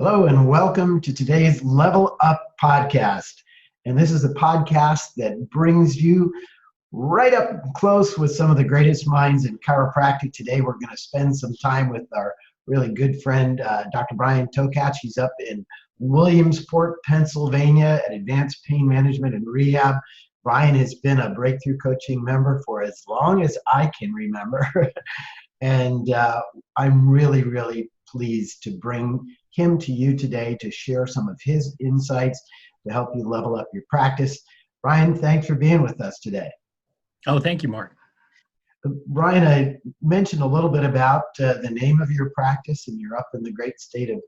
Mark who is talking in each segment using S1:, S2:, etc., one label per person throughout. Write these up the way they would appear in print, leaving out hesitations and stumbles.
S1: Hello and welcome to today's Level Up podcast. And this is a podcast that brings you right up close with some of the greatest minds in chiropractic. Today we're going to spend some time with our really good friend, Dr. Brian Tokach. He's up in Williamsport, Pennsylvania at Advanced Pain Management and Rehab. Brian has been a breakthrough coaching member for as long as I can remember. And I'm really pleased to bring him to you today to share some of his insights to help you level up your practice. Brian, thanks for being with us today.
S2: Oh, thank you, Mark.
S1: Brian, I mentioned a little bit about the name of your practice, and you're up in the great state of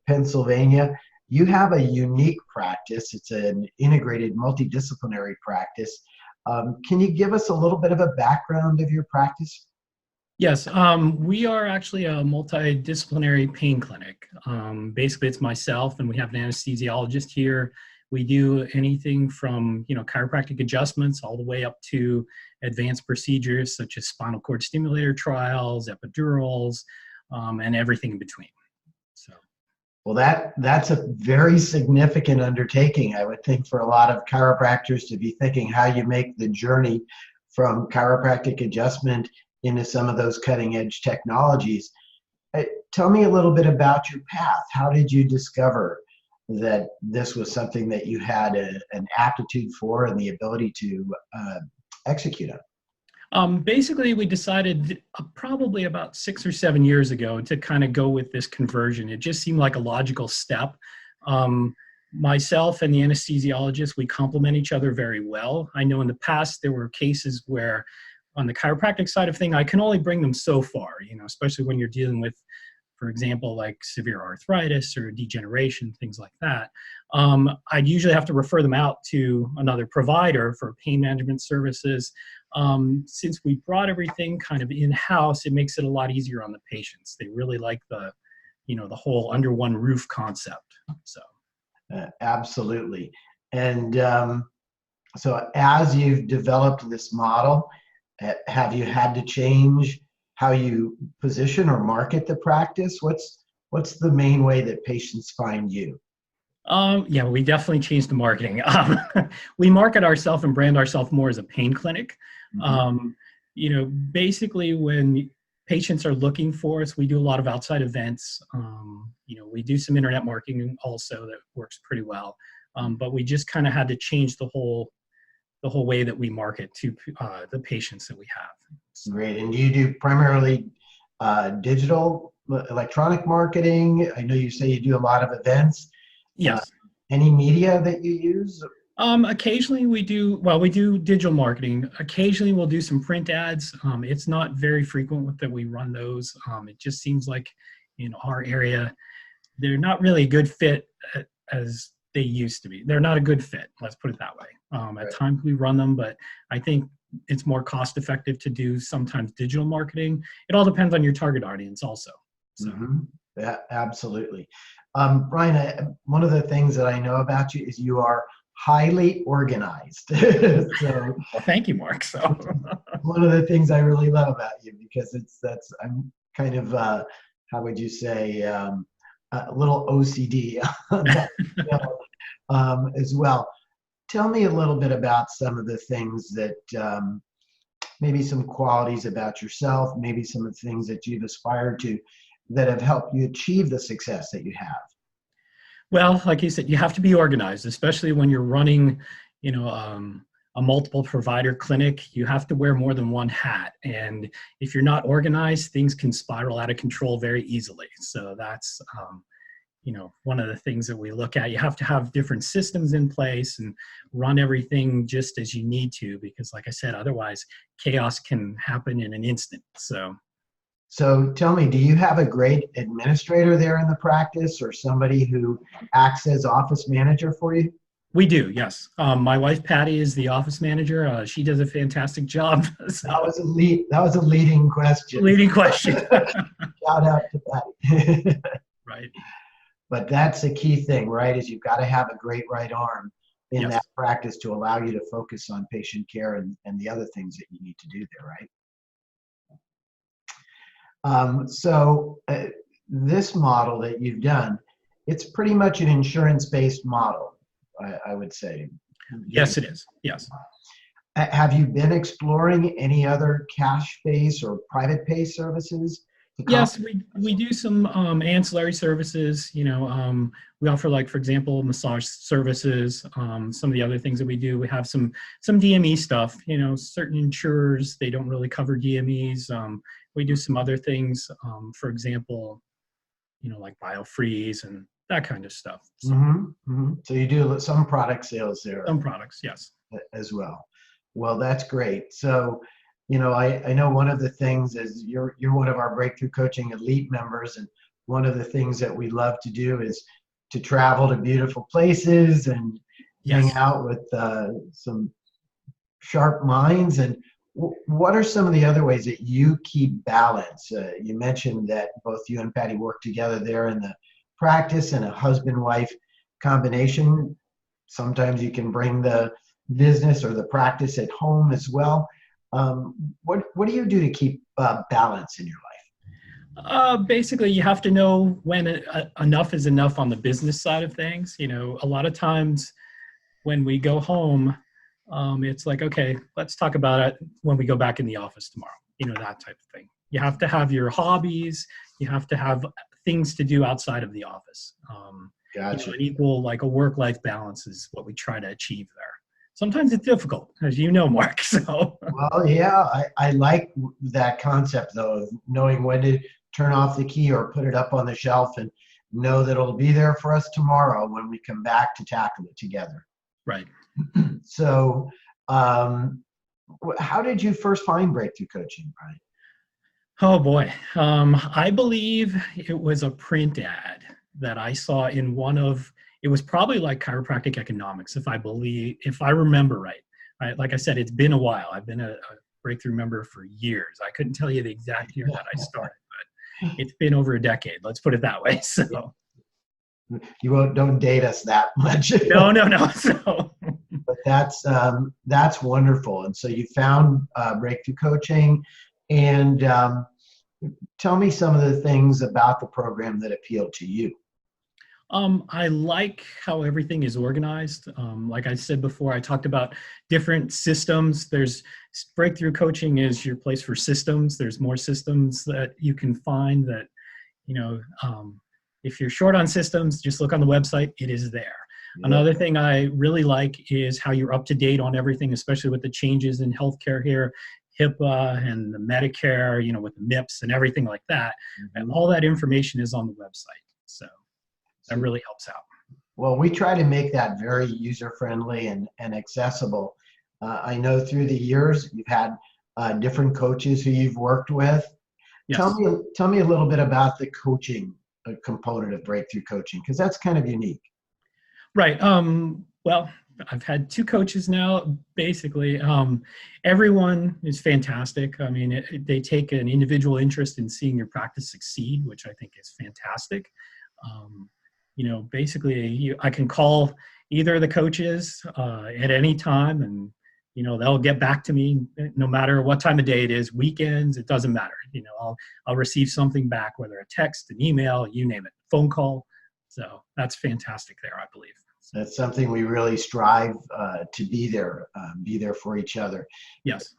S1: Pennsylvania. You have a unique practice. It's an integrated multidisciplinary practice. Can you give us a little bit of a background of your practice?
S2: Yes, we are actually a multidisciplinary pain clinic. Basically, it's myself, and we have an anesthesiologist here. We do anything from chiropractic adjustments all the way up to advanced procedures such as spinal cord stimulator trials, epidurals, and everything in between. So,
S1: well, that's a very significant undertaking, I would think, for a lot of chiropractors to be thinking how you make the journey from chiropractic adjustment into some of those cutting edge technologies. Tell me a little bit about your path. How did you discover that this was something that you had an aptitude for and the ability to execute on?
S2: Basically, we decided probably about 6 or 7 years ago to kind of go with this conversion. It just seemed like a logical step. Myself and the anesthesiologist, we complement each other very well. I know in the past there were cases where on the chiropractic side of things, I can only bring them so far, especially when you're dealing with, for example, like severe arthritis or degeneration, things like that. I'd usually have to refer them out to another provider for pain management services. Since we brought everything kind of in-house, it makes it a lot easier on the patients. They really like the whole under one roof concept. So,
S1: absolutely. And so as you've developed this model, have you had to change how you position or market the practice? What's the main way that patients find you?
S2: Yeah, we definitely changed the marketing. We market ourselves and brand ourselves more as a pain clinic. Basically when patients are looking for us, we do a lot of outside events. We do some internet marketing also that works pretty well. But we just kind of had to change the whole way that we market to the patients that we have. So.
S1: Great. And do you do primarily digital, electronic marketing? I know you say you do a lot of events.
S2: Yes.
S1: Any media that you use?
S2: Occasionally we do digital marketing. Occasionally we'll do some print ads. It's not very frequent that we run those. It just seems like in our area, they're not really a good fit as they used to be. They're not a good fit. Let's put it that way. At times we run them, but I think it's more cost effective to do sometimes digital marketing. It all depends on your target audience also. So.
S1: Yeah, absolutely. Brian, one of the things that I know about you is you are highly organized.
S2: Well, thank you, Mark. So
S1: one of the things I really love about you, because I'm kind of, how would you say, a little OCD as well. Tell me a little bit about some of the things that, maybe some qualities about yourself, maybe some of the things that you've aspired to that have helped you achieve the success that you have.
S2: Well, like you said, you have to be organized, especially when you're running, a multiple provider clinic. You have to wear more than one hat. And if you're not organized, things can spiral out of control very easily. So that's, one of the things that we look at. You have to have different systems in place and run everything just as you need to, because like I said, otherwise chaos can happen in an instant.
S1: So tell me, do you have a great administrator there in the practice or somebody who acts as office manager for you?
S2: We do, yes. My wife, Patty, is the office manager. She does a fantastic job. So.
S1: That was a leading question.
S2: Leading question.
S1: Shout out to Patty.
S2: Right.
S1: But that's the key thing, right? Is you've got to have a great right arm in that practice to allow you to focus on patient care and the other things that you need to do there, right? So this model that you've done, it's pretty much an insurance-based model, I would say.
S2: Yes, it is. Yes.
S1: Have you been exploring any other cash-based or private pay services?
S2: Yes, we do some ancillary services. We offer, like, for example, massage services. Some of the other things that we do, we have some DME stuff. Certain insurers, they don't really cover DMEs. We do some other things. For example, like biofreeze and that kind of stuff. So,
S1: So you do some product sales there.
S2: Some products, yes.
S1: As well. Well, that's great. So, I know one of the things is you're one of our Breakthrough Coaching Elite members, and one of the things that we love to do is to travel to beautiful places and hang out with some sharp minds. And what are some of the other ways that you keep balance? You mentioned that both you and Patty work together there in the practice, and a husband-wife combination. Sometimes you can bring the business or the practice at home as well. What do you do to keep balance in your life?
S2: Basically, you have to know when enough is enough on the business side of things. A lot of times when we go home, it's like, okay, let's talk about it when we go back in the office tomorrow, that type of thing. You have to have your hobbies. You have to have things to do outside of the office.
S1: Gotcha.
S2: An equal, like a work-life balance is what we try to achieve there. Sometimes it's difficult, as you know, Mark. So.
S1: Well, yeah, I like that concept, though, of knowing when to turn off the key or put it up on the shelf and know that it'll be there for us tomorrow when we come back to tackle it together.
S2: Right.
S1: So how did you first find Breakthrough Coaching, Brian?
S2: Oh, boy. I believe it was a print ad that I saw in it was probably like Chiropractic Economics, if I remember right. Like I said, it's been a while. I've been a Breakthrough member for years. I couldn't tell you the exact year that I started, but it's been over a decade. Let's put it that way. So
S1: you don't date us that much.
S2: No. So,
S1: but that's wonderful. And so you found Breakthrough Coaching, and tell me some of the things about the program that appealed to you.
S2: I like how everything is organized. Like I said before, I talked about different systems. Breakthrough Coaching is your place for systems. There's more systems that you can find that, if you're short on systems, just look on the website. It is there. Yeah. Another thing I really like is how you're up to date on everything, especially with the changes in healthcare here, HIPAA and the Medicare, with the MIPS and everything like that. And all that information is on the website. So that really helps out.
S1: Well, we try to make that very user-friendly and accessible. I know through the years you've had different coaches who you've worked with. Yes. Tell me a little bit about the coaching component of Breakthrough Coaching, because that's kind of unique.
S2: Right. Well, I've had 2 coaches now. Basically, everyone is fantastic. I mean, they take an individual interest in seeing your practice succeed, which I think is fantastic. Basically, I can call either of the coaches at any time, and they'll get back to me no matter what time of day it is. Weekends, it doesn't matter. I'll receive something back, whether a text, an email, you name it, phone call. So that's fantastic there, I believe.
S1: That's something we really strive to be there for each other.
S2: Yes.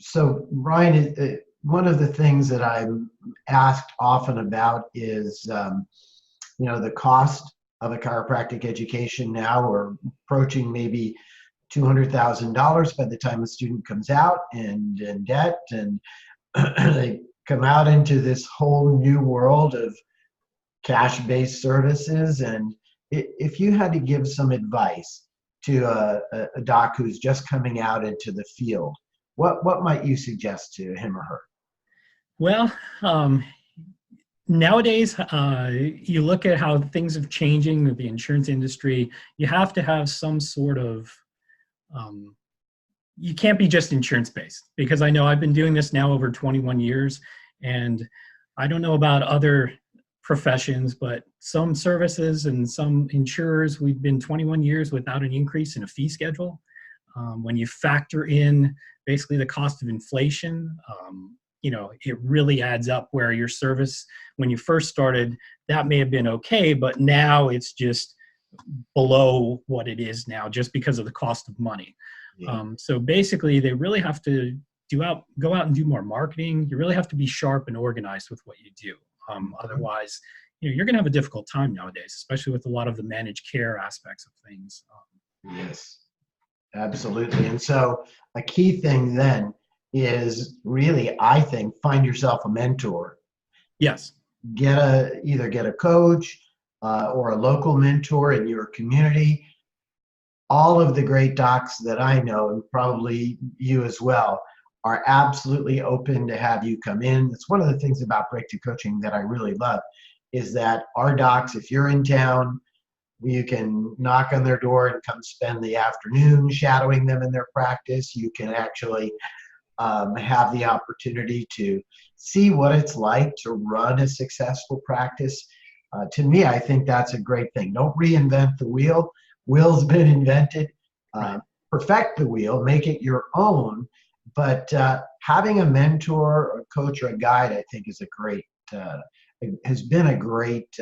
S1: So, Brian, one of the things that I'm asked often about is, the cost of a chiropractic education now. We're approaching maybe $200,000 by the time a student comes out and in debt, and they come out into this whole new world of cash-based services. And if you had to give some advice to a doc who's just coming out into the field, what might you suggest to him or her?
S2: Well, nowadays, you look at how things are changing with the insurance industry. You have to have some sort of, you can't be just insurance-based, because I know I've been doing this now over 21 years, and I don't know about other professions, but some services and some insurers, we've been 21 years without an increase in a fee schedule. When you factor in basically the cost of inflation, it really adds up, where your service, when you first started, that may have been okay, but now it's just below what it is now just because of the cost of money.
S1: Yeah.
S2: So basically, they really have to go out and do more marketing. You really have to be sharp and organized with what you do. Otherwise, you're going to have a difficult time nowadays, especially with a lot of the managed care aspects of things.
S1: Yes, absolutely. And so a key thing then is really, I think, find yourself a mentor.
S2: Yes.
S1: Either get a coach or a local mentor in your community. All of the great docs that I know, and probably you as well, are absolutely open to have you come in. It's one of the things about Breakthrough Coaching that I really love, is that our docs, if you're in town, you can knock on their door and come spend the afternoon shadowing them in their practice. You can actually have the opportunity to see what it's like to run a successful practice. To me, I think that's a great thing. Don't reinvent the wheel. Wheel's been invented. Perfect the wheel, make it your own. But having a mentor, a coach, or a guide, I think, has been a great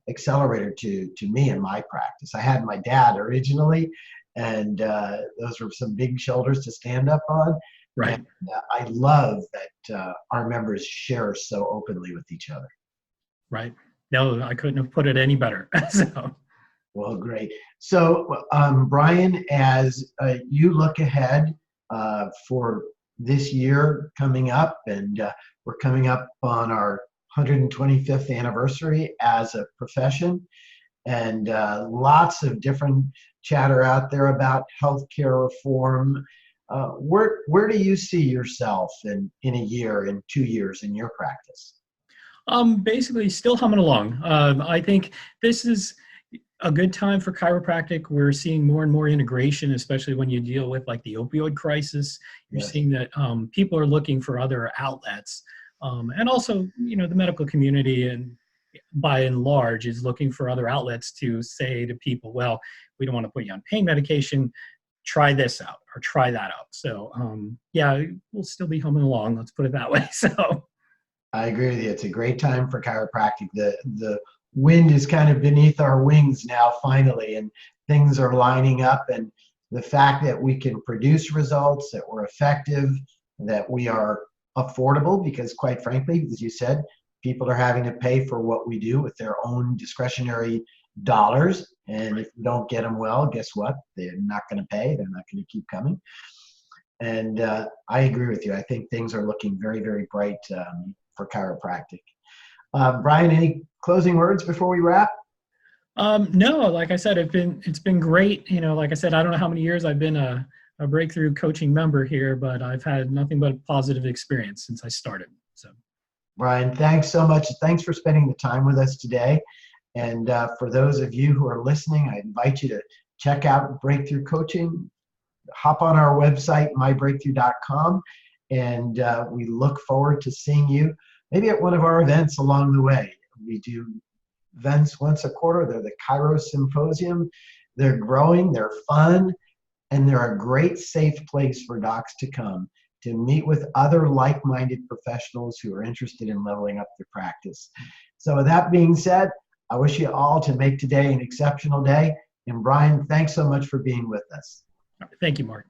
S1: accelerator to me in my practice. I had my dad originally, and those were some big shoulders to stand up on.
S2: Right.
S1: And I love that our members share so openly with each other.
S2: Right. No, I couldn't have put it any better. So.
S1: Well, great. So, Brian, as you look ahead for this year coming up, and we're coming up on our 125th anniversary as a profession, and lots of different chatter out there about healthcare reform. Where do you see yourself in a year, in 2 years in your practice?
S2: Basically still humming along. I think this is a good time for chiropractic. We're seeing more and more integration, especially when you deal with like the opioid crisis. You're seeing that people are looking for other outlets. And also, the medical community, and by and large, is looking for other outlets to say to people, well, we don't want to put you on pain medication. Try this out or try that out. So, we'll still be humming along. Let's put it that way. So,
S1: I agree with you. It's a great time for chiropractic. The wind is kind of beneath our wings now, finally, and things are lining up. And the fact that we can produce results, that we're effective, that we are affordable, because quite frankly, as you said, people are having to pay for what we do with their own discretionary dollars. And if you don't get them well, guess what? They're not going to pay. They're not going to keep coming. And I agree with you. I think things are looking very, very bright for chiropractic. Brian, any closing words before we wrap?
S2: No, like I said, it's been great. Like I said, I don't know how many years I've been a Breakthrough Coaching member here, but I've had nothing but a positive experience since I started. So,
S1: Brian, thanks so much. Thanks for spending the time with us today. And for those of you who are listening, I invite you to check out Breakthrough Coaching. Hop on our website, mybreakthrough.com, and we look forward to seeing you maybe at one of our events along the way. We do events once a quarter. They're the Chiro Symposium. They're growing, they're fun, and they're a great safe place for docs to come to meet with other like-minded professionals who are interested in leveling up their practice. So with that being said, I wish you all to make today an exceptional day. And Brian, thanks so much for being with us.
S2: Thank you, Mark.